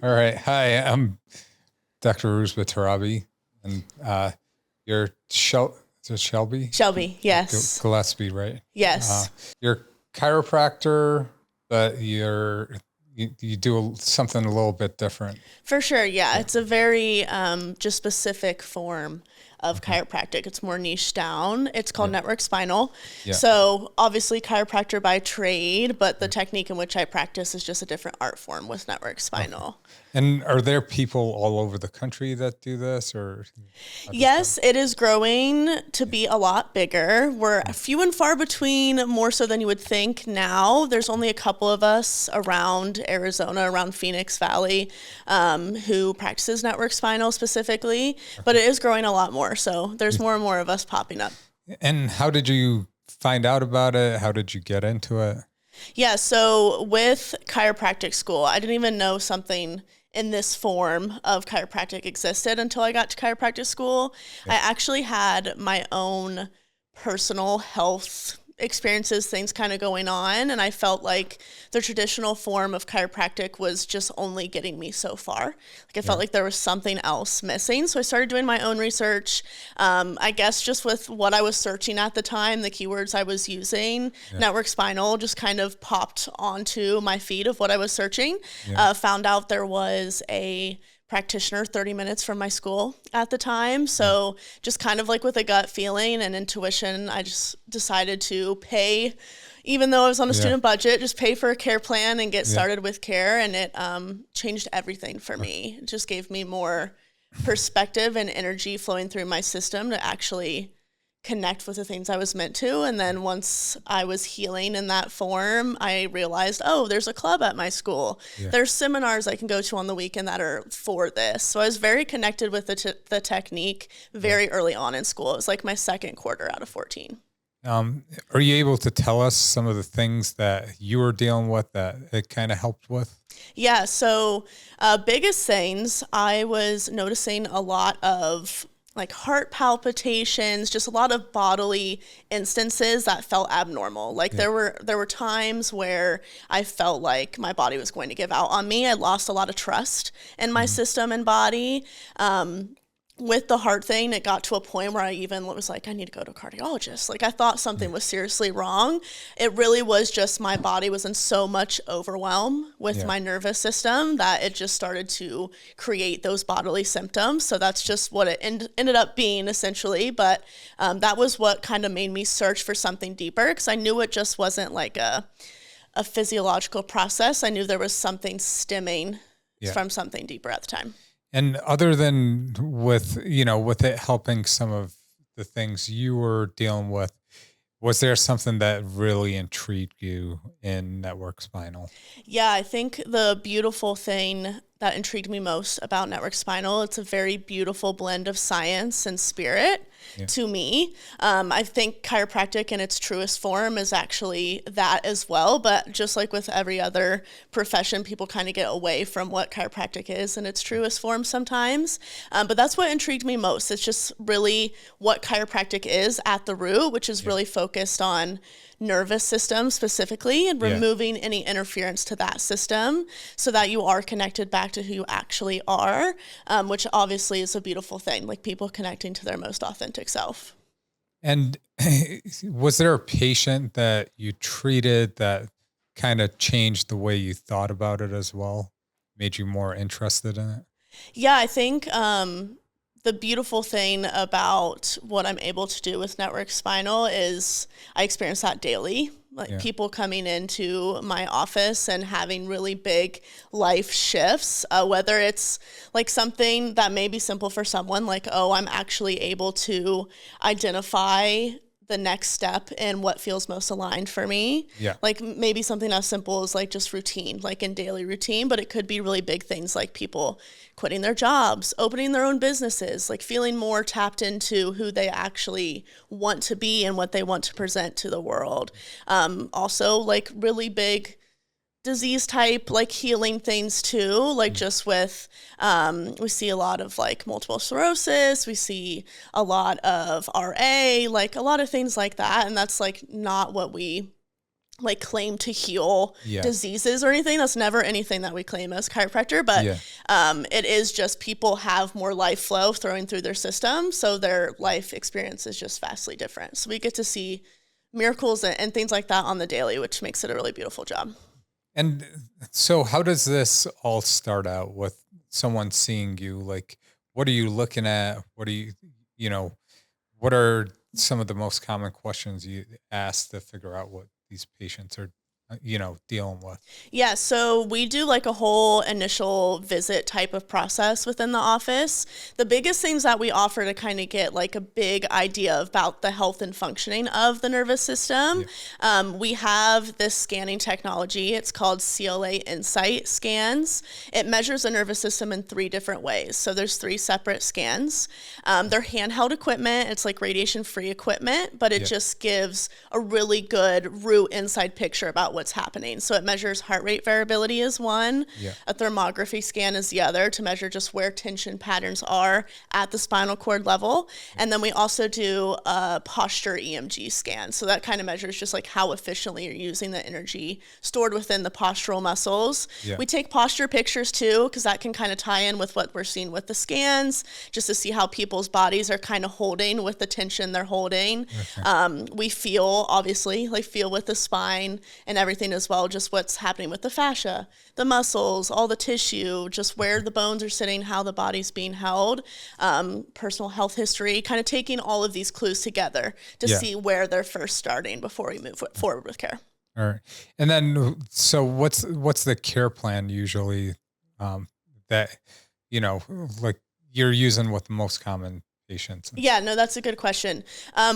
All right. Hi, I'm Dr. Ruzba Tarabi, and you're is it Shelby? Shelby, yes. Gillespie, right? Yes. You're a chiropractor, but you do something a little bit different. For sure, yeah. It's a very just specific form of chiropractic. It's more niche down. It's called Yeah. Network Spinal. Yeah. So obviously chiropractor by trade, but the technique in which I practice is just a different art form with Network Spinal. And are there people all over the country that do this, or? Yes, it is growing to be a lot bigger. We're few and far between, more so than you would think now. There's only a couple of us around Arizona, around Phoenix Valley, who practices Network Spinal specifically, but it is growing a lot more. So there's more and more of us popping up. And how did you find out about it? How did you get into it? Yeah, so with chiropractic school, I didn't even know something in this form of chiropractic existed until I got to chiropractic school. I actually had my own personal health experiences, things kind of going on, and I felt like the traditional form of chiropractic was just only getting me so far. Like I felt like there was something else missing, so I started doing my own research. I guess just with what I was searching at the time, the keywords I was using, Network Spinal just kind of popped onto my feed of what I was searching. Found out there was a practitioner 30 minutes from my school at the time. So just kind of like with a gut feeling and intuition, I just decided to pay, even though I was on a student budget, just pay for a care plan and get started with care. And it changed everything for me. It just gave me more perspective and energy flowing through my system to actually connect with the things I was meant to. And then once I was healing in that form, I realized, oh, there's a club at my school. There's seminars I can go to on the weekend that are for this. So I was very connected with the technique very early on in school. It was like my second quarter out of 14. Are you able to tell us some of the things that you were dealing with that it kind of helped with? Yeah. So biggest things, I was noticing a lot of like heart palpitations, just a lot of bodily instances that felt abnormal. Like there were times where I felt like my body was going to give out on me. I lost a lot of trust in my system and body. With the heart thing, it got to a point where I even was like, I need to go to a cardiologist. Like I thought something was seriously wrong. It really was just my body was in so much overwhelm with my nervous system that it just started to create those bodily symptoms. So that's just what it ended up being essentially. But that was what kind of made me search for something deeper, because I knew it just wasn't like a physiological process. I knew there was something stemming from something deeper at the time. And other than with it helping some of the things you were dealing with, was there something that really intrigued you in Network Spinal? Yeah, I think the beautiful thing that intrigued me most about Network Spinal, it's a very beautiful blend of science and spirit to me. I think chiropractic in its truest form is actually that as well, but just like with every other profession, people kind of get away from what chiropractic is in its truest form sometimes. But that's what intrigued me most. It's just really what chiropractic is at the root, which is really focused on nervous system specifically and removing any interference to that system so that you are connected back to who you actually are, which obviously is a beautiful thing, like people connecting to their most authentic self. And was there a patient that you treated that kind of changed the way you thought about it as well, made you more interested in it? Yeah, I think the beautiful thing about what I'm able to do with Network Spinal is I experience that daily. Like people coming into my office and having really big life shifts, whether it's like something that may be simple for someone, like, oh, I'm actually able to identify the next step in what feels most aligned for me. Yeah. Like maybe something as simple as like just routine, like in daily routine, but it could be really big things like people quitting their jobs, opening their own businesses, like feeling more tapped into who they actually want to be and what they want to present to the world. Also like really big disease type, like healing things too, like just with, we see a lot of like multiple sclerosis, we see a lot of RA, like a lot of things like that. And that's like not what we like claim to heal Yeah. diseases or anything. That's never anything that we claim as chiropractor, but it is just people have more life flow throwing through their system. So their life experience is just vastly different. So we get to see miracles and things like that on the daily, which makes it a really beautiful job. And so how does this all start out with someone seeing you? Like, what are you looking at? What are you know, what are some of the most common questions you ask to figure out what these patients are, dealing with? Yeah, so we do like a whole initial visit type of process within the office. The biggest things that we offer to kind of get like a big idea about the health and functioning of the nervous system, we have this scanning technology. It's called CLA Insight scans. It measures the nervous system in 3 different ways. So there's 3 separate scans. They're handheld equipment. It's like radiation-free equipment, but it just gives a really good root inside picture about what's happening. So it measures heart rate variability is one, a thermography scan is the other to measure just where tension patterns are at the spinal cord level. And then we also do a posture EMG scan. So that kind of measures just like how efficiently you're using the energy stored within the postural muscles. We take posture pictures too, because that can kind of tie in with what we're seeing with the scans, just to see how people's bodies are kind of holding with the tension they're holding. We feel, obviously, like feel with the spine and everything as well, just what's happening with the fascia, the muscles, all the tissue, just where the bones are sitting, how the body's being held, personal health history, kind of taking all of these clues together to see where they're first starting before we move forward with care. All right. And then, so what's the care plan usually, that, like you're using with the most common patients? Yeah, no, that's a good question.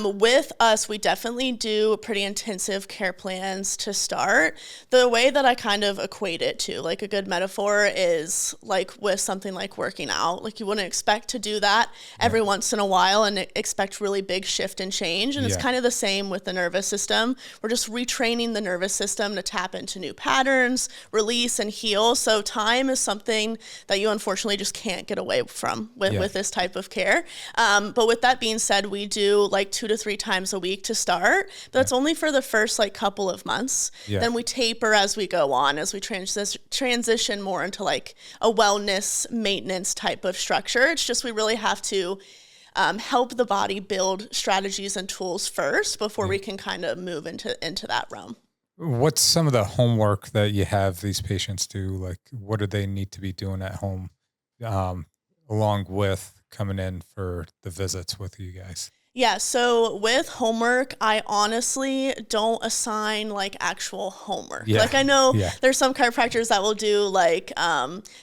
With us, we definitely do pretty intensive care plans to start. The way that I kind of equate it to, like a good metaphor is like with something like working out. Like you wouldn't expect to do that every once in a while and expect really big shift and change. And it's kind of the same with the nervous system. We're just retraining the nervous system to tap into new patterns, release and heal. So time is something that you unfortunately just can't get away from with this type of care. But with that being said, we do like 2 to 3 times a week to start, but it's only for the first like couple of months. Then we taper as we go on, as we transition more into like a wellness maintenance type of structure. It's just, we really have to help the body build strategies and tools first before we can kind of move into that realm. What's some of the homework that you have these patients do? Like, what do they need to be doing at home, along with coming in for the visits with you guys? Yeah, so with homework, I honestly don't assign like actual homework. Like I know there's some chiropractors that will do like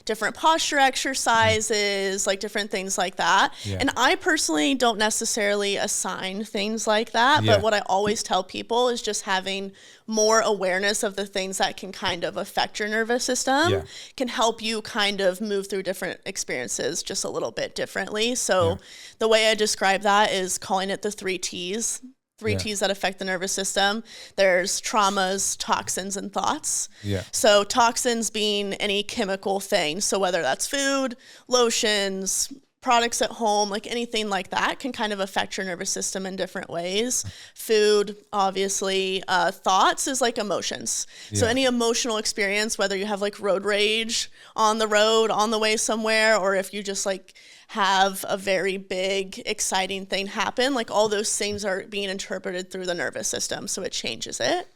different posture exercises, like different things like that. And I personally don't necessarily assign things like that. But what I always tell people is just having more awareness of the things that can kind of affect your nervous system can help you kind of move through different experiences just a little bit differently. So the way I describe that is calling it the 3 T's. 3 T's that affect the nervous system. There's traumas, toxins, and thoughts. So toxins being any chemical thing. So whether that's food, lotions, products at home, like anything like that can kind of affect your nervous system in different ways. Food, obviously, thoughts is like emotions. So any emotional experience, whether you have like road rage on the road, on the way somewhere, or if you just like have a very big, exciting thing happen, like all those things are being interpreted through the nervous system. So it changes it.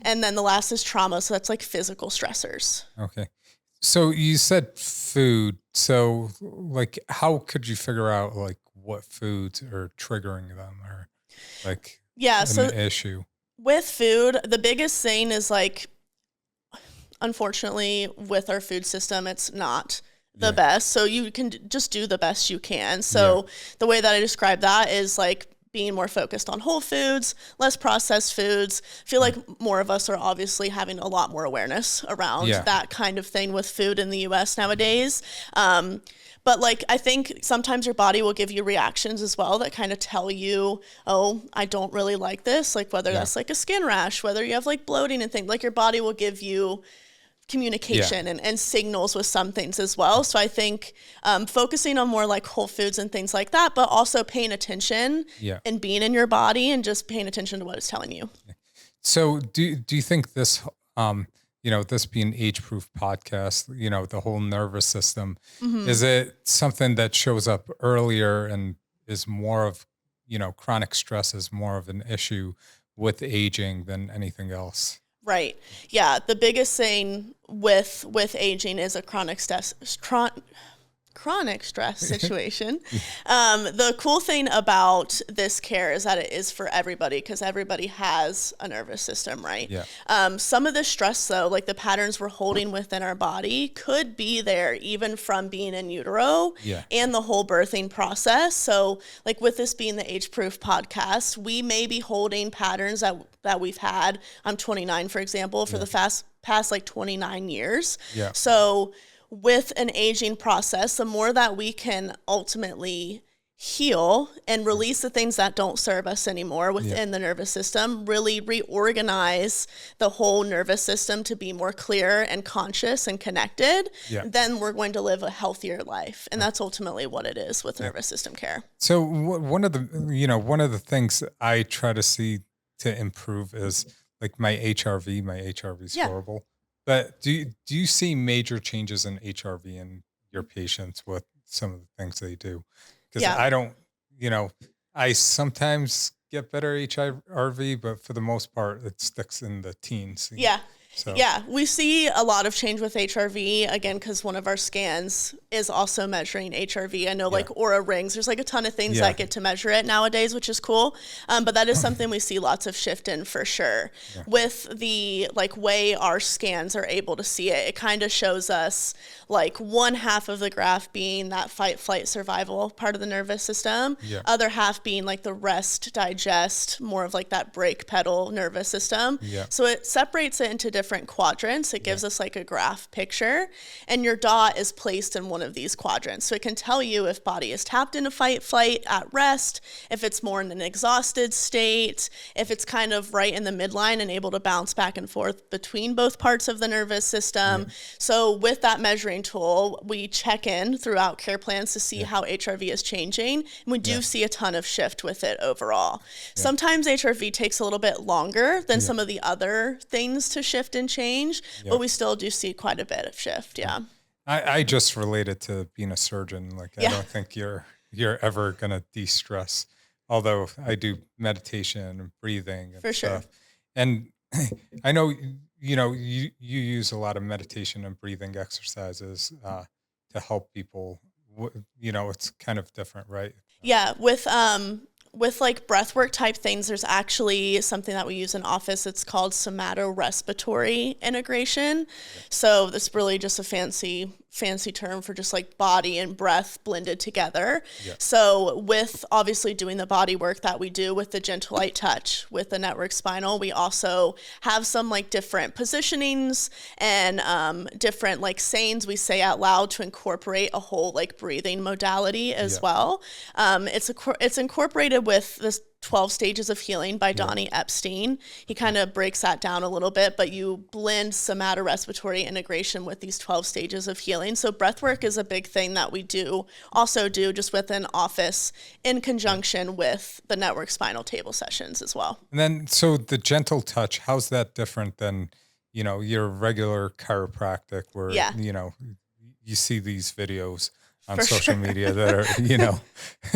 And then the last is trauma. So that's like physical stressors. Okay. So you said food. So like, how could you figure out like what foods are triggering them or like an issue? With food, the biggest thing is like, unfortunately with our food system, it's not the best. So you can just do the best you can. So the way that I describe that is like being more focused on whole foods, less processed foods. I feel like more of us are obviously having a lot more awareness around that kind of thing with food in the US nowadays. But like, I think sometimes your body will give you reactions as well that kind of tell you, oh, I don't really like this. Like whether that's like a skin rash, whether you have like bloating and things, like your body will give you communication and signals with some things as well. So I think focusing on more like whole foods and things like that, but also paying attention and being in your body and just paying attention to what it's telling you. So do you think this this being age proof podcast, the whole nervous system, Hmm. is it something that shows up earlier and is more of, chronic stress is more of an issue with aging than anything else? Right. Yeah. The biggest thing with aging is a chronic stress situation. Yeah. The cool thing about this care is that it is for everybody because everybody has a nervous system, right? Yeah. Some of the stress, though, like the patterns we're holding within our body, could be there even from being in utero Yeah. and the whole birthing process. So, like with this being the Age Proof podcast, we may be holding patterns that we've had. I'm 29, for example, for Yeah. the past like 29 years. Yeah. So with an aging process, the more that we can ultimately heal and release the things that don't serve us anymore within the nervous system, really reorganize the whole nervous system to be more clear and conscious and connected, Yeah. then we're going to live a healthier life. And that's ultimately what it is with nervous system care. So one of the things I try to see to improve is like my HRV. My HRV is Yeah. horrible. But do you see major changes in HRV in your patients with some of the things they do? Because Yeah. I don't, I sometimes get better HRV, but for the most part, it sticks in the teens. Yeah. So Yeah, we see a lot of change with HRV, again, because one of our scans is also measuring HRV. I know like Aura rings, there's like a ton of things that get to measure it nowadays, which is cool. But that is something we see lots of shift in for sure. Yeah. With the like way our scans are able to see it, it kind of shows us like one half of the graph being that fight, flight, survival part of the nervous system. Yeah. Other half being like the rest, digest, more of like that brake pedal nervous system. Yeah. So it separates it into different quadrants. It gives us like a graph picture, and your dot is placed in one of these quadrants. So it can tell you if body is tapped into fight, flight, at rest, if it's more in an exhausted state, if it's kind of right in the midline and able to bounce back and forth between both parts of the nervous system. So with that measuring tool, we check in throughout care plans to see how HRV is changing. And we do see a ton of shift with it overall. Sometimes HRV takes a little bit longer than some of the other things to shift and change, but we still do see quite a bit of shift. Yeah. I just related to being a surgeon. Like I Yeah. don't think you're ever gonna de-stress. Although I do meditation and breathing and For sure. stuff. And I know you use a lot of meditation and breathing exercises to help people. It's kind of different, right? Yeah, with like breathwork type things, there's actually something that we use in office. It's called somatorespiratory integration. So that's really just a fancy term for just like body and breath blended together. Yeah. So with obviously doing the body work that we do with the gentle light touch with the Network Spinal, we also have some like different positionings and different like sayings we say out loud to incorporate a whole like breathing modality as well. It's incorporated with this 12 Stages of Healing by Donnie Epstein. He kind of breaks that down a little bit, but you blend somatorespiratory integration with these 12 stages of healing. So breathwork is a big thing that we also do just within office in conjunction with the Network Spinal table sessions as well. And then, so the gentle touch, how's that different than, your regular chiropractic where, you see these videos on For social sure. media that are,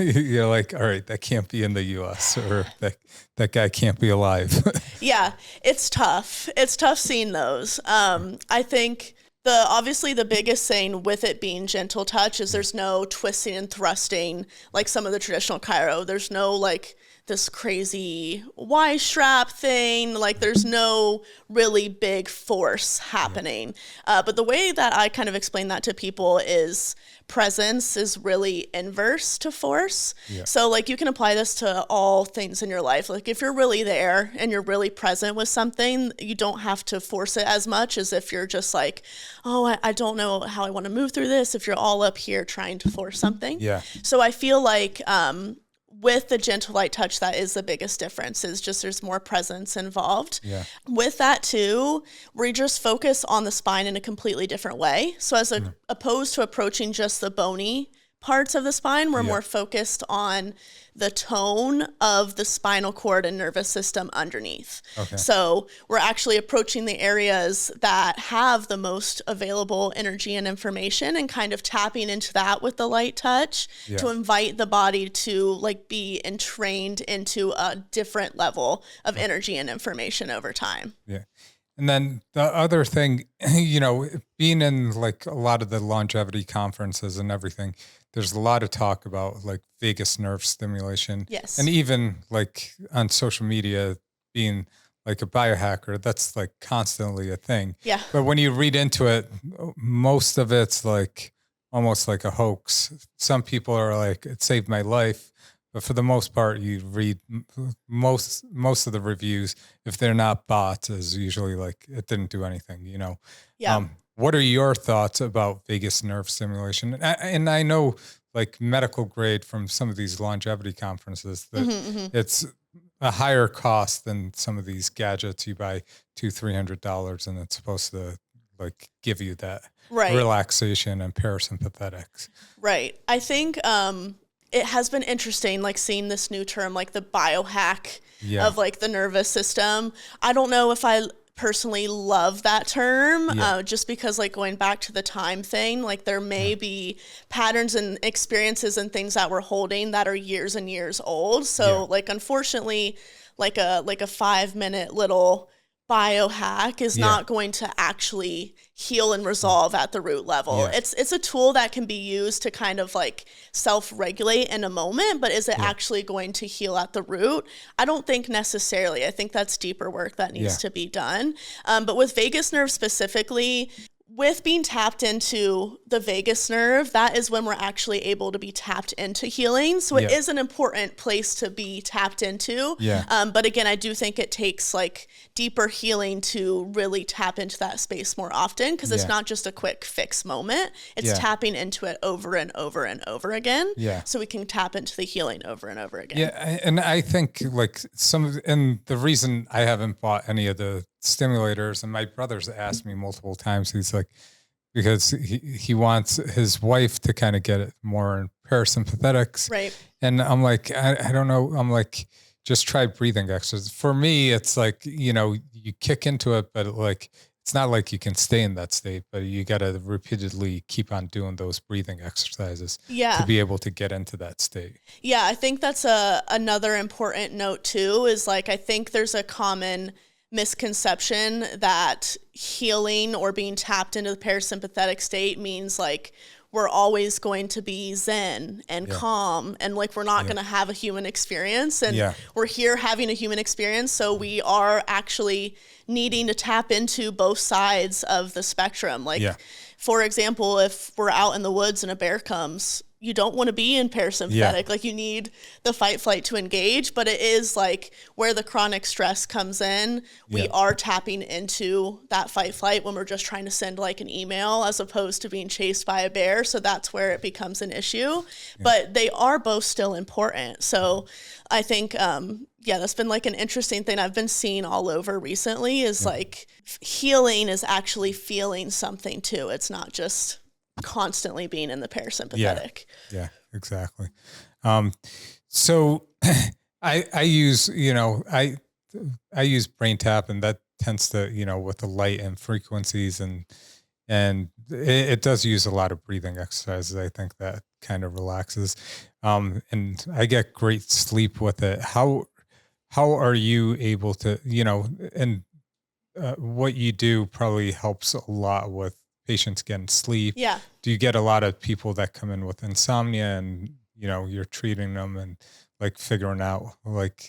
you're like, all right, that can't be in the US or that guy can't be alive. Yeah, it's tough. It's tough seeing those. I think obviously the biggest thing with it being gentle touch is there's no twisting and thrusting like some of the traditional chiro. There's no like this crazy Y strap thing. Like there's no really big force happening. But the way that I kind of explain that to people is presence is really inverse to force. Yeah. So like you can apply this to all things in your life. Like if you're really there and you're really present with something, you don't have to force it as much as if you're just like, oh, I don't know how I want to move through this. If you're all up here trying to force something. Yeah. So I feel like with the gentle light touch, that is the biggest difference, is just there's more presence involved. Yeah. With that too, we just focus on the spine in a completely different way. So as opposed to approaching just the bony parts of the spine. We're Yeah. more focused on the tone of the spinal cord and nervous system underneath. Okay. So we're actually approaching the areas that have the most available energy and information and kind of tapping into that with the light touch Yeah. to invite the body to like be entrained into a different level of energy and information over time. Yeah. And then the other thing, being in like a lot of the longevity conferences and everything, there's a lot of talk about like vagus nerve stimulation. Yes. And even like on social media, being like a biohacker, that's like constantly a thing. Yeah. But when you read into it, most of it's like almost like a hoax. Some people are like, it saved my life. But for the most part, you read most of the reviews, if they're not bots, is usually like it didn't do anything, Yeah. What are your thoughts about vagus nerve stimulation? And I know like medical grade from some of these longevity conferences that it's a higher cost than some of these gadgets you buy $200-$300, and it's supposed to like give you that relaxation and parasympathetics. Right. I think it has been interesting, like seeing this new term, like the biohack of like the nervous system. I don't know if I personally love that term, just because like going back to the time thing, like there may be patterns and experiences and things that we're holding that are years and years old. So like, unfortunately, like a 5-minute little biohack is not going to actually heal and resolve at the root level. It's a tool that can be used to kind of like self-regulate in a moment, but is it actually going to heal at the root? I don't think necessarily. I think that's deeper work that needs to be done. But with vagus nerve specifically, with being tapped into the vagus nerve, that is when we're actually able to be tapped into healing. So it is an important place to be tapped into. But again, I do think it takes like deeper healing to really tap into that space more often, because it's not just a quick fix moment. It's tapping into it over and over and over again. So we can tap into the healing over and over again. And I think like and the reason I haven't bought any of the stimulators, and my brother's asked me multiple times, he's like, because he wants his wife to kind of get it more in parasympathetics. Right. And I'm like, I don't know. I'm like, just try breathing exercises. For me, it's like, you kick into it, but like, it's not like you can stay in that state, but you got to repeatedly keep on doing those breathing exercises to be able to get into that state. Yeah. I think that's another important note too, is like, I think there's a common misconception that healing or being tapped into the parasympathetic state means like we're always going to be zen and calm and like we're not going to have a human experience, and we're here having a human experience, so we are actually needing to tap into both sides of the spectrum. Like for example, if we're out in the woods and a bear comes, you don't want to be in parasympathetic. Like you need the fight flight to engage, but it is like where the chronic stress comes in. We are tapping into that fight flight when we're just trying to send like an email as opposed to being chased by a bear. So that's where it becomes an issue, but they are both still important. So I think, that's been like an interesting thing I've been seeing all over recently is like healing is actually feeling something too. It's not just constantly being in the parasympathetic. Yeah, exactly. So I use, I use brain tap, and that tends to, with the light and frequencies and it does use a lot of breathing exercises. I think that kind of relaxes. And I get great sleep with it. How are you able to, and what you do probably helps a lot with patients getting sleep. Yeah. Do you get a lot of people that come in with insomnia and, you're treating them and like figuring out like,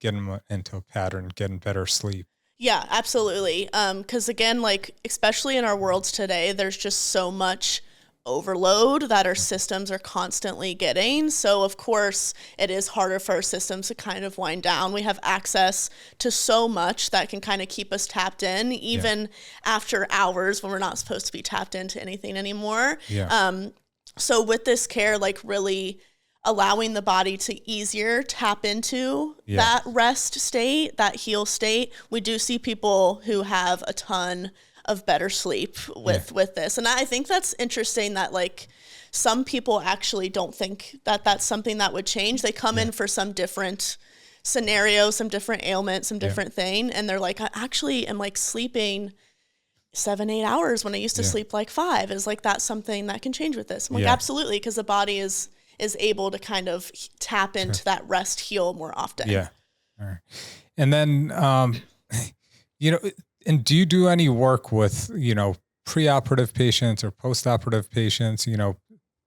getting them into a pattern, getting better sleep? Yeah, absolutely. 'Cause again, like, especially in our worlds today, there's just so much overload that our systems are constantly getting. So of course it is harder for our systems to kind of wind down. We have access to so much that can kind of keep us tapped in even after hours when we're not supposed to be tapped into anything anymore. So with this care, like really allowing the body to easier tap into that rest state, that heal state. We do see people who have a ton better sleep with this. And I think that's interesting that like some people actually don't think that that's something that would change. They come in for some different scenario, some different ailment, some different thing. And they're like, I actually am like sleeping 7-8 hours when I used to sleep like 5. Is like, that's something that can change with this. I'm like, absolutely. Cause the body is able to kind of tap into that rest heal more often. Yeah. All right. And then, and do you do any work with, preoperative patients or postoperative patients,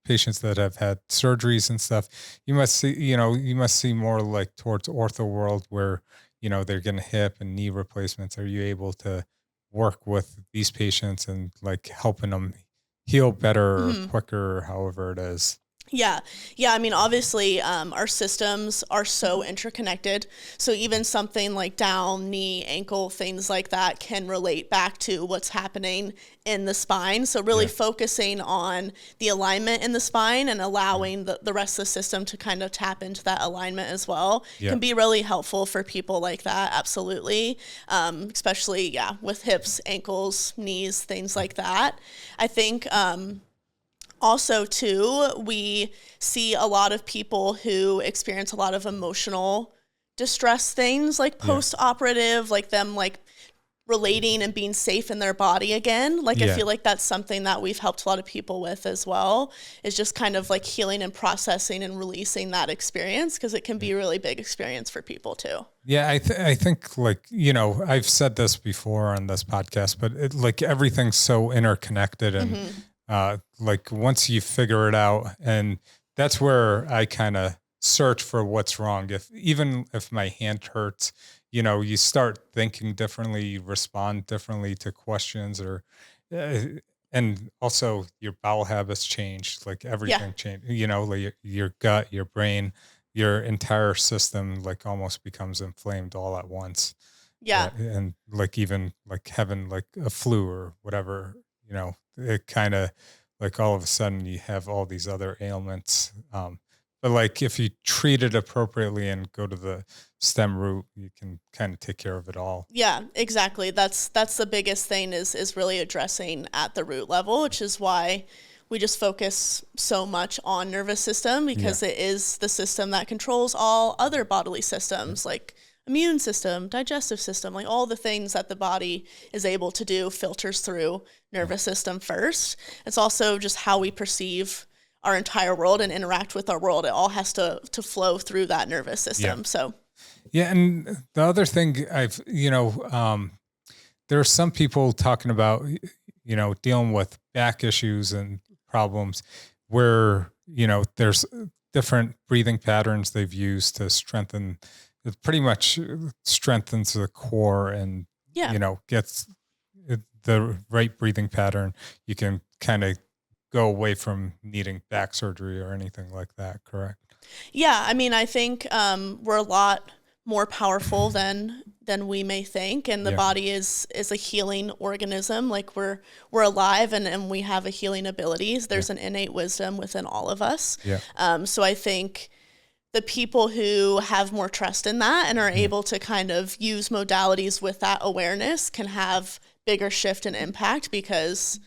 patients that have had surgeries and stuff? You must see more like towards ortho world where, they're getting hip and knee replacements. Are you able to work with these patients and like helping them heal better or quicker, however it is? Yeah. I mean, obviously, our systems are so interconnected. So even something like down, knee, ankle, things like that can relate back to what's happening in the spine. So really focusing on the alignment in the spine and allowing the rest of the system to kind of tap into that alignment as well can be really helpful for people like that. Absolutely. Especially, with hips, ankles, knees, things like that. I think, also, too, we see a lot of people who experience a lot of emotional distress things like post-operative, like them like relating and being safe in their body again. Like, I feel like that's something that we've helped a lot of people with as well, is just kind of like healing and processing and releasing that experience, because it can be a really big experience for people too. Yeah, I think like, I've said this before on this podcast, but like everything's so interconnected and like once you figure it out, and that's where I kind of search for what's wrong. Even if my hand hurts, you start thinking differently, you respond differently to questions, or and also your bowel habits change, like everything changed, like your gut, your brain, your entire system like almost becomes inflamed all at once. And like even like having like a flu or whatever, it kind of like all of a sudden you have all these other ailments. But like if you treat it appropriately and go to the stem root, you can kind of take care of it all. Yeah, exactly. That's the biggest thing is really addressing at the root level, which is why we just focus so much on nervous system, because it is the system that controls all other bodily systems, like immune system, digestive system, like all the things that the body is able to do filters through nervous system first. It's also just how we perceive our entire world and interact with our world. It all has to flow through that nervous system. So and the other thing there are some people talking about, dealing with back issues and problems where, there's different breathing patterns they've used to strengthen. It pretty much strengthens the core and, gets the right breathing pattern. You can kind of go away from needing back surgery or anything like that. Correct? Yeah. I mean, I think we're a lot more powerful than we may think. And the body is a healing organism. Like we're alive and we have a healing abilities. There's an innate wisdom within all of us. So I think the people who have more trust in that and are able to kind of use modalities with that awareness can have bigger shift and impact, because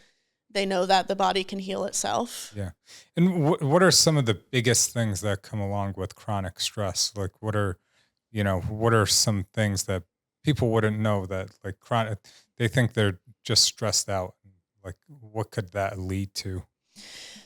they know that the body can heal itself. Yeah. And what are some of the biggest things that come along with chronic stress? Like what are some things that people wouldn't know that like chronic, they think they're just stressed out. Like what could that lead to?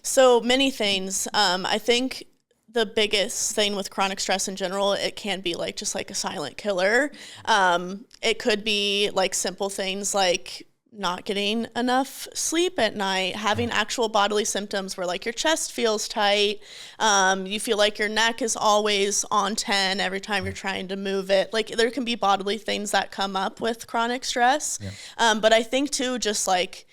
So many things. I think the biggest thing with chronic stress in general, it can be like just like a silent killer. It could be like simple things like not getting enough sleep at night, having actual bodily symptoms where like your chest feels tight. You feel like your neck is always on 10 every time you're trying to move it. Like there can be bodily things that come up with chronic stress. But I think too, just like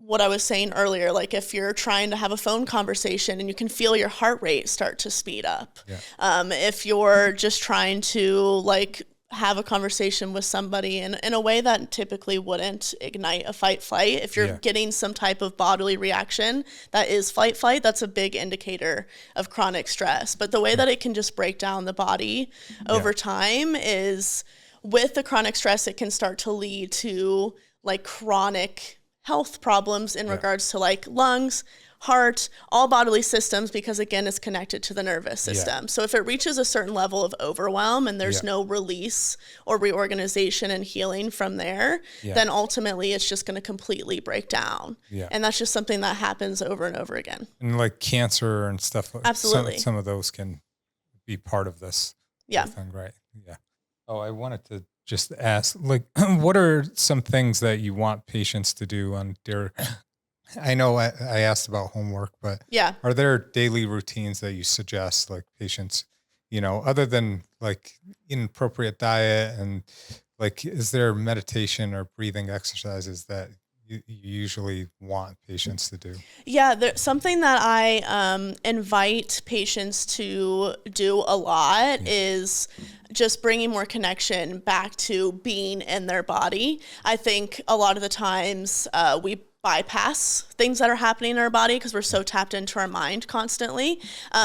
what I was saying earlier, like if you're trying to have a phone conversation and you can feel your heart rate start to speed up. If you're just trying to like have a conversation with somebody in a way that typically wouldn't ignite a fight flight, if you're getting some type of bodily reaction that is fight flight, that's a big indicator of chronic stress. But the way that it can just break down the body over time is with the chronic stress, it can start to lead to like chronic health problems in regards to like lungs, heart, all bodily systems, because again, it's connected to the nervous system. So if it reaches a certain level of overwhelm and there's no release or reorganization and healing from there, then ultimately it's just going to completely break down. And that's just something that happens over and over again. And like cancer and stuff. Absolutely. Some of those can be part of this. Yeah. Thing, right. Yeah. Oh, I wanted to just ask, like, what are some things that you want patients to do on their, I know I asked about homework, but are there daily routines that you suggest, like patients, you know, other than like inappropriate diet and like, is there meditation or breathing exercises that you usually want patients to do? Yeah, there's something that I invite patients to do a lot is just bringing more connection back to being in their body. I think a lot of the times we bypass things that are happening in our body because we're so tapped into our mind constantly.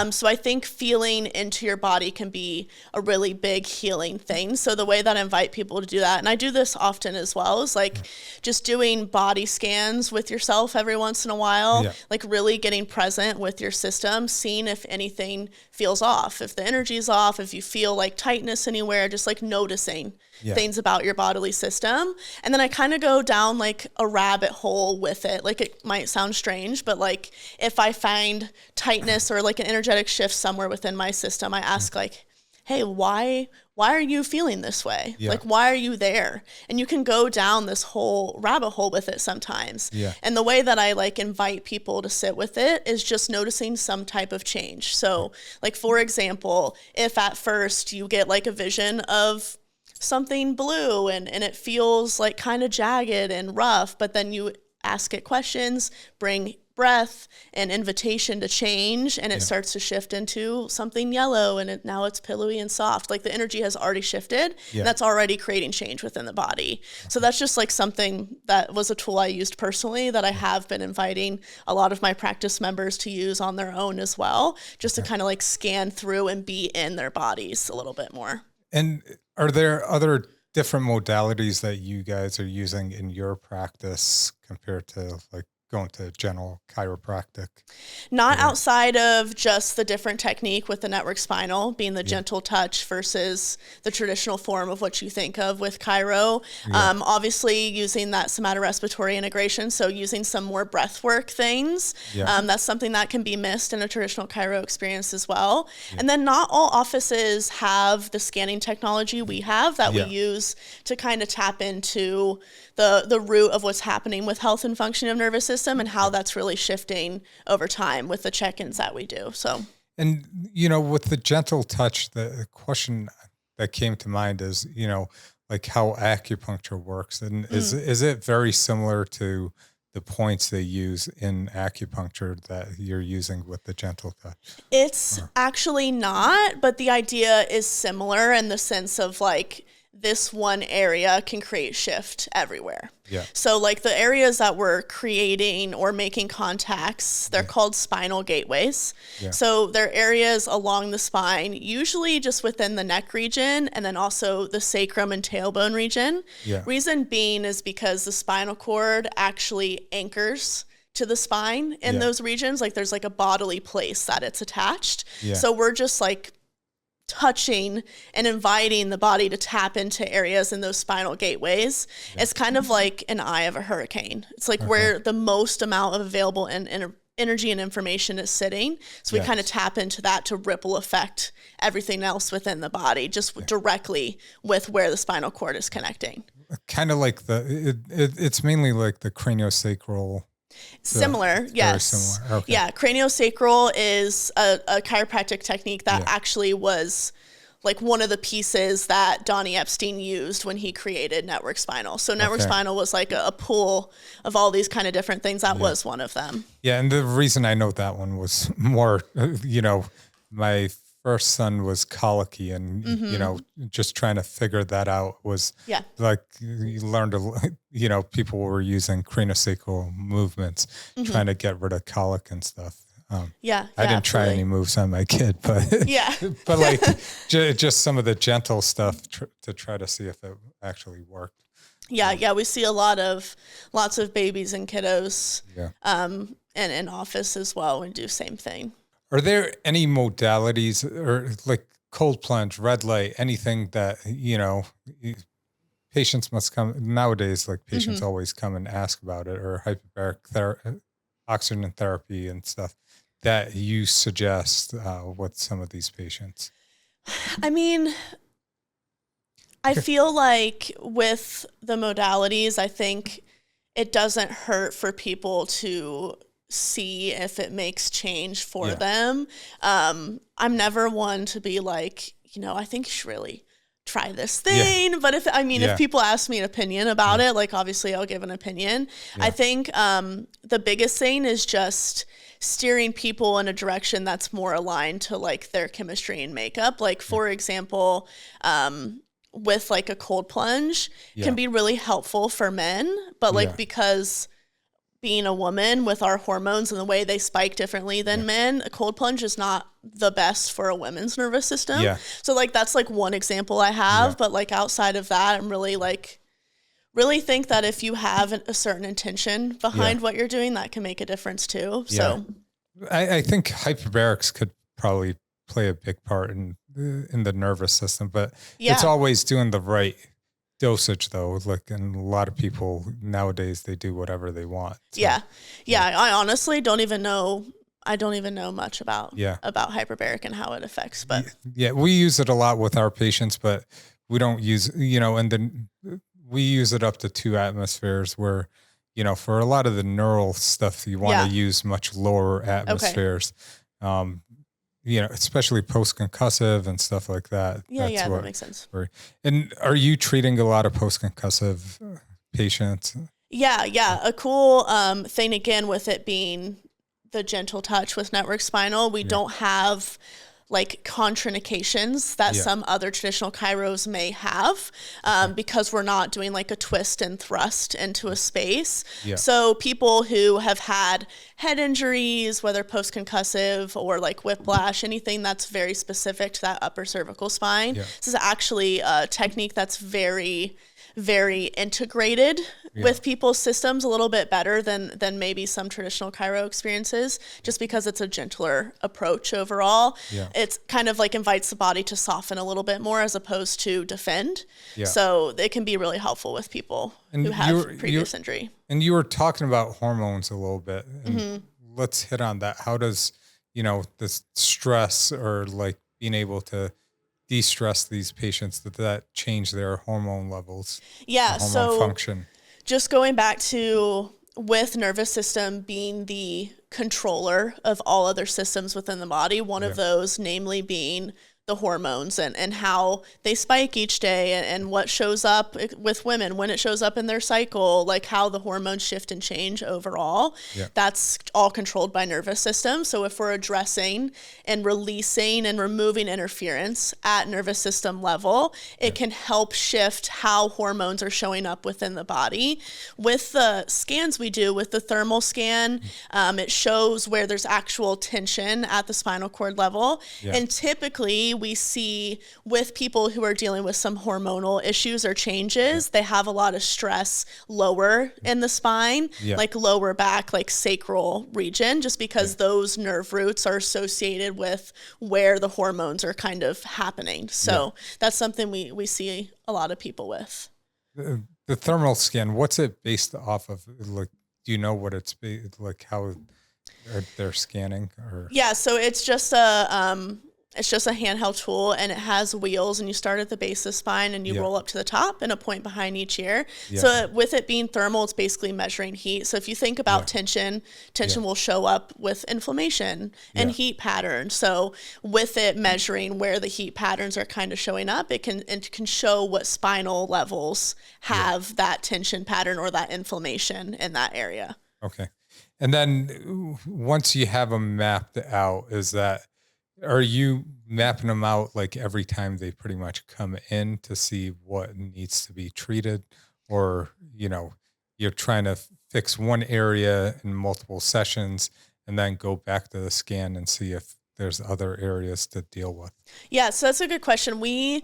So I think feeling into your body can be a really big healing thing. So the way that I invite people to do that, and I do this often as well, is like just doing body scans with yourself every once in a while, like really getting present with your system, seeing if anything feels off, if the energy is off, if you feel like tightness anywhere, just like noticing things about your bodily system. And then I kind of go down like a rabbit hole with it. Like it might sound strange, but like if I find tightness or like an energetic shift somewhere within my system, I ask like, hey, why are you feeling this way? Like, why are you there? And you can go down this whole rabbit hole with it sometimes. And the way that I like invite people to sit with it is just noticing some type of change. So like, for example, if at first you get like a vision of something blue and it feels like kind of jagged and rough, but then you ask it questions, bring breath and invitation to change, and it starts to shift into something yellow, and now it's pillowy and soft. Like the energy has already shifted, and that's already creating change within the body. So that's just like something that was a tool I used personally that I have been inviting a lot of my practice members to use on their own as well, just to kind of like scan through and be in their bodies a little bit more. And are there other different modalities that you guys are using in your practice compared to like going to general chiropractic? Not outside of just the different technique with the network spinal being the gentle touch versus the traditional form of what you think of with chiro. Obviously using that somatorespiratory integration. So using some more breathwork things. That's something that can be missed in a traditional chiro experience as well. And then not all offices have the scanning technology we have that we use to kind of tap into the root of what's happening with health and function of nervous system and how that's really shifting over time with the check-ins that we do. So, and you know, with the gentle touch, the question that came to mind is, you know, like how acupuncture works, and is it very similar to the points they use in acupuncture that you're using with the gentle touch? It's actually not, but the idea is similar in the sense of like, this one area can create shift everywhere. So like the areas that we're creating or making contacts, they're called spinal gateways. So they're areas along the spine, usually just within the neck region, and then also the sacrum and tailbone region. Reason being is because the spinal cord actually anchors to the spine in those regions. Like there's like a bodily place that it's attached. So we're just like touching and inviting the body to tap into areas in those spinal gateways. It's kind of like an eye of a hurricane. It's like where the most amount of available energy and information is sitting. So we kind of tap into that to ripple affect everything else within the body, just directly with where the spinal cord is connecting. Kind of like it's mainly like the craniosacral. Similar, yes. Similar. Okay. Yeah, craniosacral is a chiropractic technique that actually was like one of the pieces that Donnie Epstein used when he created Network Spinal. So Network Spinal was like a pool of all these kind of different things. That was one of them. Yeah, and the reason I know that one was more, you know, my first son was colicky, and you know, just trying to figure that out was like you learned you know, people were using craniosacral movements trying to get rid of colic and stuff. I didn't try any moves on my kid, but but like just some of the gentle stuff to try to see if it actually worked. Yeah, we see lots of babies and kiddos, Yeah. and in office as well, and do same thing. Are there any modalities or like cold plunge, red light, anything that, patients must come nowadays, like patients hmm always come and ask about it, or oxygen therapy and stuff that you suggest with some of these patients? I mean, I feel like with the modalities, I think it doesn't hurt for people to see if it makes change for Yeah. them. I'm never one to be like, I think you should really try this Yeah. thing. But if Yeah. people ask me an opinion about Yeah. it, like obviously I'll give an opinion. I Yeah. think the biggest thing is just steering people in a direction that's more aligned to like their chemistry and makeup. Like Yeah. for example, with like a cold plunge can Yeah. be really helpful for men, but like Yeah. because being a woman with our hormones and the way they spike differently than Yeah. men, a cold plunge is not the best for a women's nervous system. Yeah. So like that's like one example I Yeah. have, but like outside of that, I'm really think that if you have a certain intention Yeah. behind what you're doing, that can make a difference too. Yeah. So I think hyperbarics could probably play a big part in the nervous system, but it's yeah. always doing the right dosage though. Like, and a lot of people nowadays, they do whatever they want. So, Yeah. I honestly don't even know. I don't even know much about yeah. hyperbaric and how it affects, but Yeah. We use it a lot with our patients, but we don't use, and then we use it up to 2 atmospheres where, for a lot of the neural stuff, you want yeah. to use much lower atmospheres. Especially post-concussive and stuff like that. Yeah, that makes sense. And are you treating a lot of post-concussive patients? Yeah. A cool thing again with it being the gentle touch with Network Spinal, we don't have like contraindications that some other traditional chiros may have because we're not doing like a twist and thrust into a space. Yeah. So people who have had head injuries, whether post-concussive or like whiplash, anything that's very specific to that upper cervical spine, this is actually a technique that's very integrated with people's systems a little bit better than maybe some traditional chiro experiences, just because it's a gentler approach overall. It's kind of like invites the body to soften a little bit more as opposed to defend. So it can be really helpful with people who have previous injury. And you were talking about hormones a little bit, and let's hit on that. How does, this stress or like being able to de-stress these patients, that change their hormone levels, hormone function? Just going back to with nervous system being the controller of all other systems within the body, one of those namely being the hormones and how they spike each day and what shows up with women when it shows up in their cycle, like how the hormones shift and change overall. That's all controlled by nervous system. So if we're addressing and releasing and removing interference at nervous system level, it can help shift how hormones are showing up within the body. With the scans we do, with the thermal scan, it shows where there's actual tension at the spinal cord level. And typically we see with people who are dealing with some hormonal issues or changes, they have a lot of stress lower in the spine, like lower back, like sacral region, just because those nerve roots are associated with where the hormones are kind of happening. So that's something we see a lot of people with. The thermal scan, what's it based off of? Like, do you know what it's like, how they're scanning? Or So it's just a handheld tool, and it has wheels, and you start at the base of the spine and you roll up to the top and a point behind each ear. So with it being thermal, it's basically measuring heat. So if you think about tension will show up with inflammation and heat patterns. So with it measuring where the heat patterns are kind of showing up, it can show what spinal levels have that tension pattern or that inflammation in that area. Okay. And then once you have them mapped out, are you mapping them out like every time they pretty much come in to see what needs to be treated? Or, you're trying to fix one area in multiple sessions and then go back to the scan and see if there's other areas to deal with? Yeah, so that's a good question. We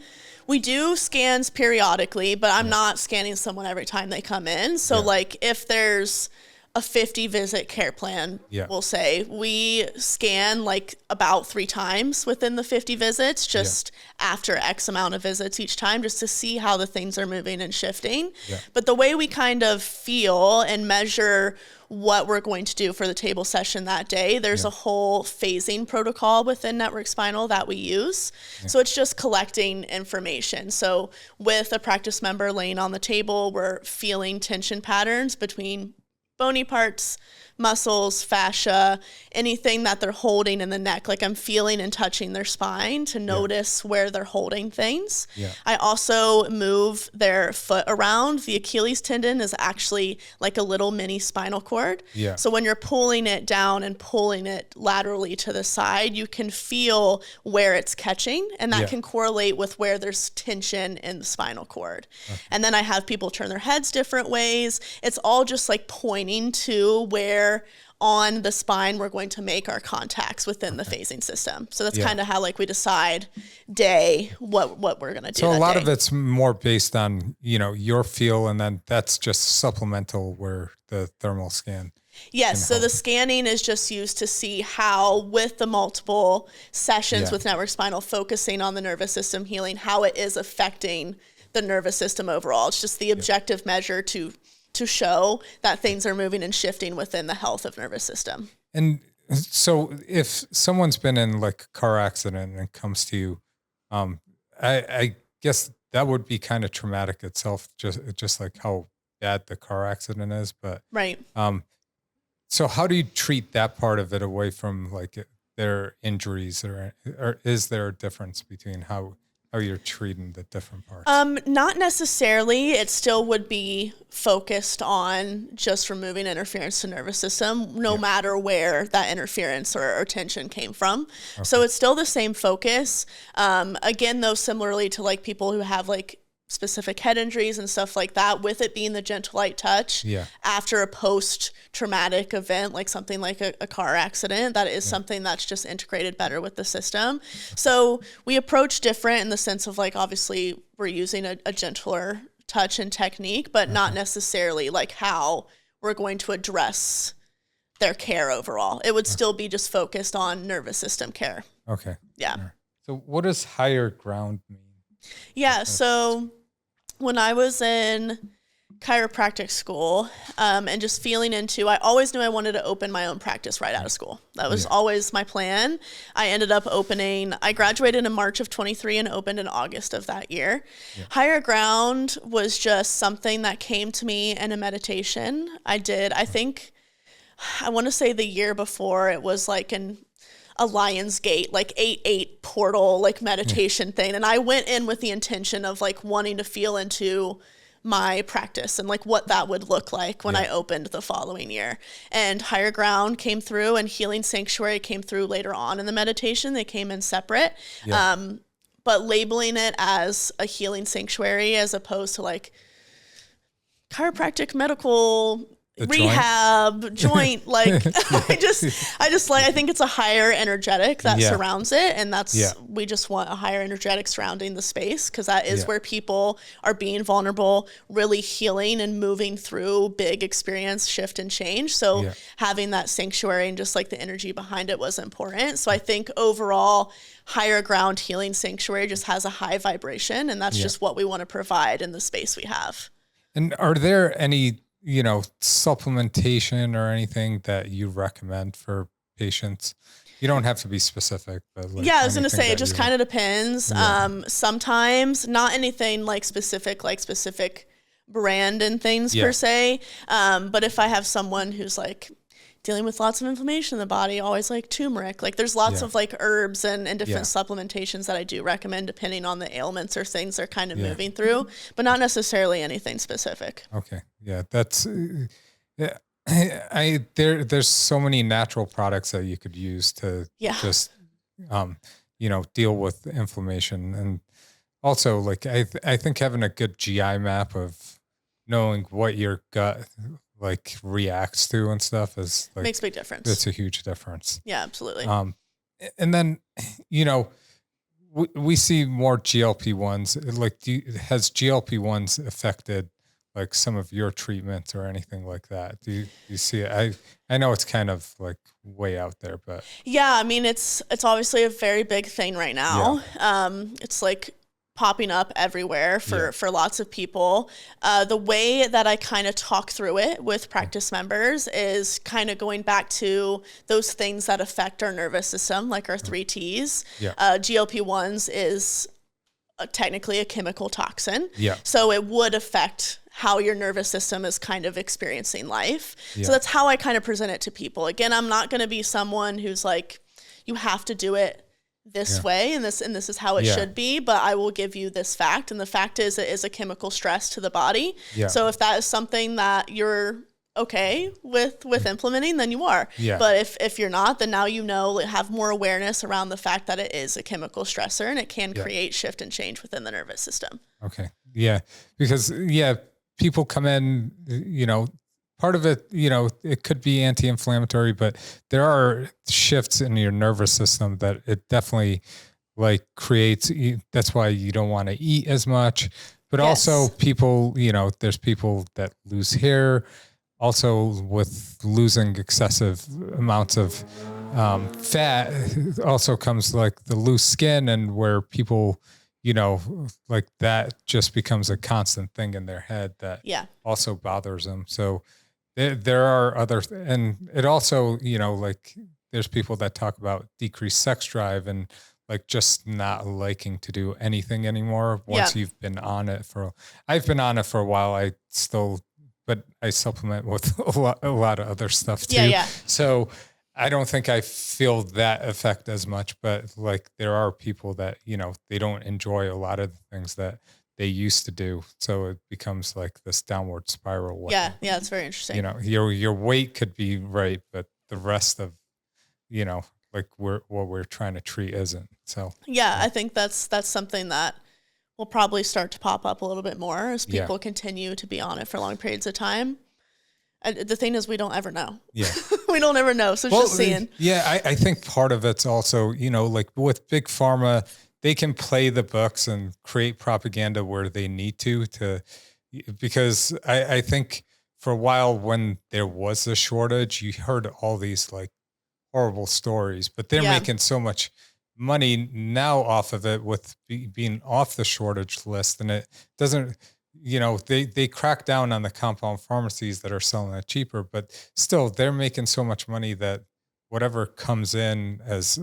do scans periodically, but I'm Yeah. not scanning someone every time they come in. So Yeah. like if there's a 50 visit care plan, Yeah. we'll say we scan like about 3 times within the 50 visits, just after X amount of visits each time, just to see how the things are moving and shifting. Yeah. But the way we kind of feel and measure what we're going to do for the table session that day, there's a whole phasing protocol within Network Spinal that we use. So it's just collecting information. So with a practice member laying on the table, we're feeling tension patterns between bony parts, muscles, fascia, anything that they're holding in the neck. Like I'm feeling and touching their spine to notice where they're holding things. Yeah. I also move their foot around. The Achilles tendon is actually like a little mini spinal cord. Yeah. So when you're pulling it down and pulling it laterally to the side, you can feel where it's catching, and that can correlate with where there's tension in the spinal cord. Okay. And then I have people turn their heads different ways. It's all just like pointing to where on the spine we're going to make our contacts within the phasing system. So that's kind of how like we decide day what we're going to do. So a lot day. of it's more based on, your feel, and then that's just supplemental where the thermal scan. Yes, so the scanning is just used to see how, with the multiple sessions with Network Spinal focusing on the nervous system healing, how it is affecting the nervous system overall. It's just the objective measure to show that things are moving and shifting within the health of nervous system. And so if someone's been in like a car accident and comes to you, I guess that would be kind of traumatic itself, just like how bad the car accident is. But right. So how do you treat that part of it away from like their injuries, or is there a difference between how you're treating the different parts? Not necessarily. It still would be focused on just removing interference to nervous system, no matter where that interference or tension came from. Okay. So it's still the same focus. Again, though, similarly to like people who have like specific head injuries and stuff like that, with it being the gentle light touch after a post-traumatic event, like something like a car accident, that is something that's just integrated better with the system. So we approach different in the sense of like, obviously we're using a gentler touch and technique, but not necessarily like how we're going to address their care overall. It would still be just focused on nervous system care. Okay. Yeah. So what does higher ground mean? Yeah. So when I was in chiropractic school and just feeling into, I always knew I wanted to open my own practice right out of school. That was always my plan. I ended up I graduated in March of 23 and opened in August of that year. Yeah. Higher ground was just something that came to me in a meditation. I want to say the year before, it was like a Lion's Gate, like 8-8 portal, like meditation thing. And I went in with the intention of like wanting to feel into my practice and like what that would look like when I opened the following year. And Higher Ground came through, and Healing Sanctuary came through later on in the meditation. They came in separate. But labeling it as a healing sanctuary as opposed to like chiropractic medical rehab joint, like I think it's a higher energetic that surrounds it, and we just want a higher energetic surrounding the space, because that is where people are being vulnerable, really healing and moving through big experience, shift and change. So having that sanctuary and just like the energy behind it was important. So I think overall Higher Ground Healing Sanctuary just has a high vibration, and that's just what we want to provide in the space we have. And are there any supplementation or anything that you recommend for patients? You don't have to be specific, but like I was going to say, it just kind of depends. Sometimes not anything like specific brand and things per se. But if I have someone who's like dealing with lots of inflammation in the body, always like turmeric, like there's lots of like herbs and different supplementations that I do recommend depending on the ailments or things they're kind of moving through, but not necessarily anything specific. Okay. Yeah. That's, there's so many natural products that you could use to just, deal with inflammation. And also like, I think having a good GI map of knowing what your gut like reacts to and stuff is like, makes a big difference. It's a huge difference. Yeah, absolutely. And then, you know, we see more GLP-1s. Like, has GLP-1s affected like some of your treatments or anything like that? Do you see it? I know it's kind of like way out there, but Yeah, I mean it's obviously a very big thing right yeah, now. It's like popping up everywhere yeah, for lots of people. The way that I kind of talk through it with practice members is kind of going back to those things that affect our nervous system, like our three T's. yeah, GLP-1s is technically a chemical toxin. yeah, So it would affect how your nervous system is kind of experiencing life. So yeah, that's how I kind of present it to people. Again, I'm not going to be someone who's like, you have to do it this yeah, way and this is how it yeah, should be, but I will give you this fact, and the fact is it is a chemical stress to the body. yeah, So if that is something that you're okay with implementing, then you are. yeah, But if you're not, then now you know, have more awareness around the fact that it is a chemical stressor and it can yeah. create shift and change within the nervous system. Okay. Yeah. Because, yeah, people come in, you know, part of it, you know, it could be anti-inflammatory, but there are shifts in your nervous system that it definitely like creates. That's why you don't want to eat as much. But also Yes. people, you know, there's people that lose hair also with losing excessive amounts of fat also comes like the loose skin, and where people, you know, like that just becomes a constant thing in their head that Yeah. also bothers them. So there are other, and it also, you know, like there's people that talk about decreased sex drive and like just not liking to do anything anymore Yeah. once you've been on it for, I've been on it for a while. I still, but I supplement with a lot of other stuff Yeah. too. Yeah. So I don't think I feel that effect as much, but like there are people that, you know, they don't enjoy a lot of the things that they used to do. So it becomes like this downward spiral. Yeah. Yeah. It's very You interesting. know, your weight could be right, but the rest of, you know, like what we're trying to treat isn't. So Yeah. I think that's something that will probably start to pop up a little bit more as yeah, people continue to be on it for long periods of time. And the thing is, we don't ever know. yeah. We don't ever know. So it's just seeing. Yeah, I think part of it's also, you know, like with big pharma, they can play the books and create propaganda where they need to, because I think for a while when there was a shortage, you heard all these like horrible stories, but they're Yeah. making so much money now off of it with being off the shortage list. And it doesn't, you know, they crack down on the compound pharmacies that are selling it cheaper, but still they're making so much money that whatever comes in as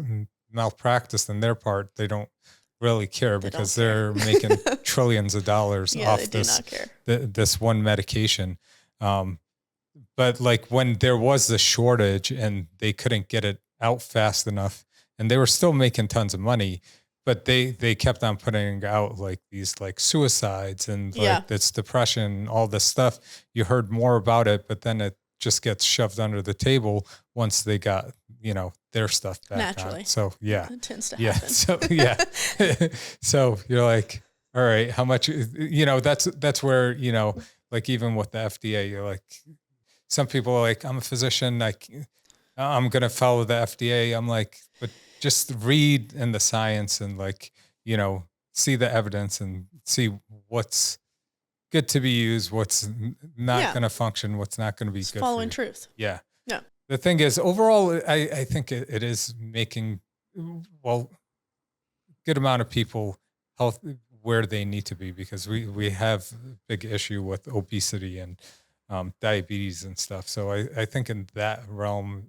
malpractice on their part, they don't really care They don't because care. they're making trillions of dollars Yeah, they off do not care. this one medication. Um, but like when there was the shortage and they couldn't get it out fast enough, and they were still making tons of money, but they kept on putting out like these like suicides and Yeah. like this depression, all this stuff. You heard more about it, but then it just gets shoved under the table once they got, you know, their stuff back Naturally. on. So yeah. It tends to Yeah. happen. So yeah. So you're like, all right, how much, you know, that's where, you know, like even with the FDA, you're like, some people are like, I'm a physician, I'm going to follow the FDA. I'm like, but just read in the science and like, you know, see the evidence and see what's good to be used, what's not Yeah. going to function, what's not going to be It's good following for you. truth. Yeah. Yeah. The thing is, overall, I think it is making, well, good amount of people health where they need to be, because we have a big issue with obesity and diabetes and stuff. So I think in that realm,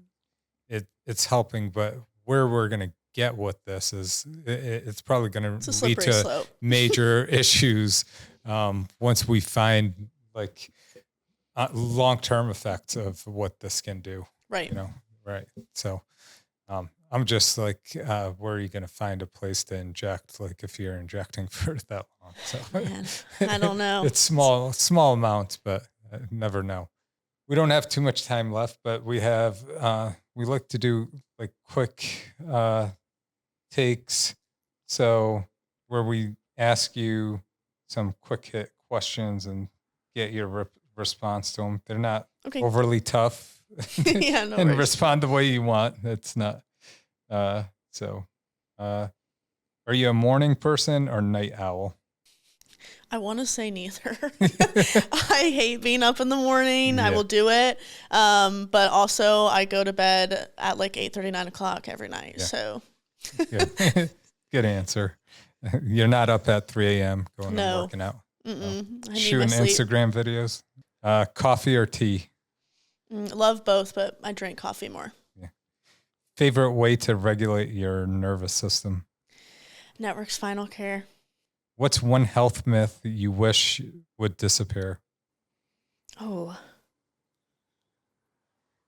it's helping, but where we're going to get with this is it's probably going It's a to lead slippery to slope. major issues once we find like long-term effects of what this can do. Right. You know, right? So I'm just like, where are you going to find a place to inject? Like if you're injecting for that long, so Man, I don't know. it's small amounts, but never know. We don't have too much time left, but we have, we like to do like quick takes. So where we ask you some quick hit questions and get your response to them. They're not Okay. overly tough Yeah, no and worries. respond the way you want. It's not, So, are you a morning person or night owl? I want to say neither. I hate being up in the morning. I will do it. But also I go to bed at like 8:30, 9 o'clock every night. Yeah. So Good. Good answer. You're not up at 3 a.m. going and working out. I need Shooting my sleep. Instagram videos. Coffee or tea? Love both, but I drink coffee more. Yeah. Favorite way to regulate your nervous system? Network Spinal care. What's one health myth that you wish would disappear? Oh,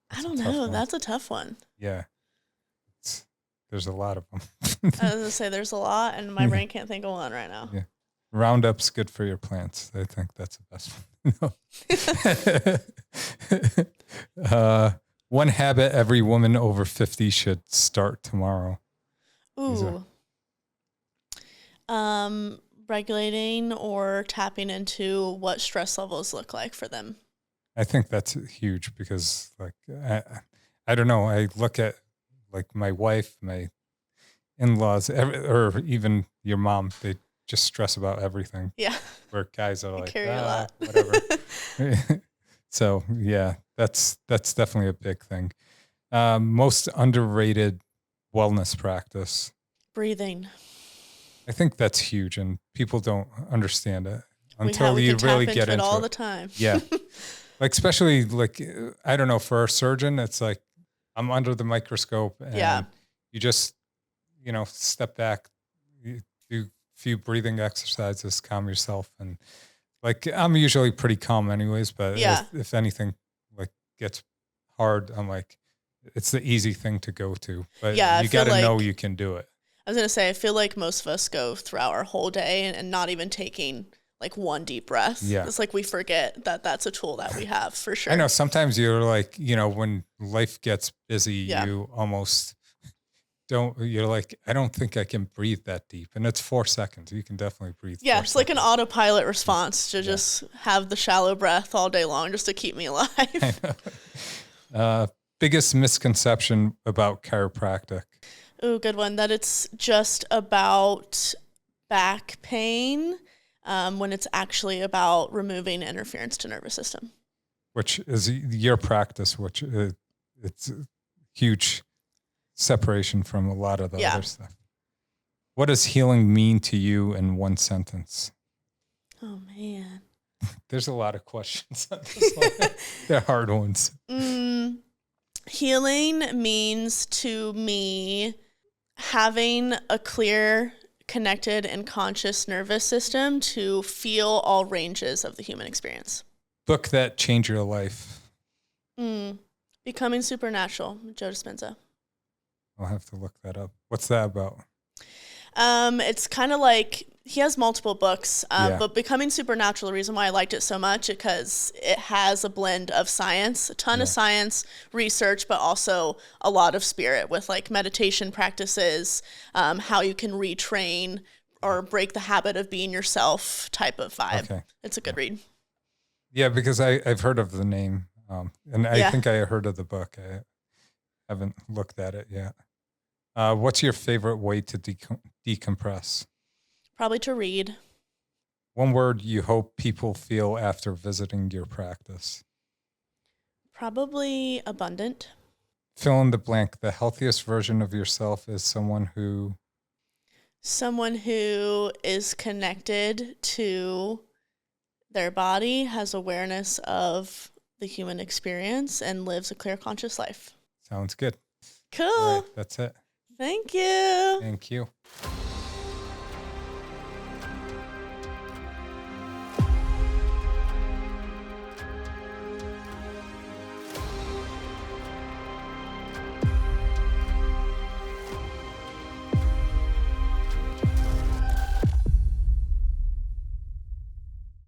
I don't know. That's a tough one. Yeah. There's a lot of them. I was going to say there's a lot, and my brain can't think of one right now. Yeah. Roundup's good for your plants. I think that's the best one. One habit every woman over 50 should start tomorrow. Ooh. Regulating or tapping into what stress levels look like for them. I think that's huge because, like, I don't know. I look at like my wife, my in-laws, or even your mom. They just stress about everything. Yeah. Where guys are like, carry a lot. Whatever. So yeah, that's definitely a big thing. Most underrated wellness practice. Breathing. I think that's huge, and people don't understand it until we you can really tap get into it all it. the time. Yeah. Like, especially like, I don't know, for a surgeon, it's like I'm under the microscope and you just, step back, you do a few breathing exercises, calm yourself. And like, I'm usually pretty calm anyways, but if anything like gets hard, I'm like, it's the easy thing to go to, but you got to know you can do it. I was going to say, I feel like most of us go throughout our whole day and not even taking like one deep breath. Yeah. It's like we forget that that's a tool that we have for sure. I know sometimes you're like, when life gets busy, you almost you're like, I don't think I can breathe that deep. And it's 4 seconds. You can definitely breathe. Yeah, it's like an autopilot response to just have the shallow breath all day long just to keep me alive. I know. Biggest misconception about chiropractic? Ooh, good one. That it's just about back pain when it's actually about removing interference to nervous system. Which is your practice, which it's a huge separation from a lot of the other stuff. What does healing mean to you in one sentence? Oh, man. There's a lot of questions on this one. They're hard ones. Healing means to me having a clear, connected, and conscious nervous system to feel all ranges of the human experience. Book that changed your life? Becoming Supernatural, Joe Dispenza. I'll have to look that up. What's that about? It's kind of like, he has multiple books, but Becoming Supernatural, the reason why I liked it so much, because it has a blend of science, a ton of science, research, but also a lot of spirit with like meditation practices, how you can retrain or break the habit of being yourself type of vibe. Okay. It's a good read. Yeah, because I've heard of the name, and I think I heard of the book. I haven't looked at it yet. What's your favorite way to decompress? Probably to read. One word you hope people feel after visiting your practice? Probably abundant. Fill in the blank. The healthiest version of yourself is someone who is connected to their body, has awareness of the human experience, and lives a clear, conscious life. Sounds good. Cool. All right, that's it. Thank you. Thank you.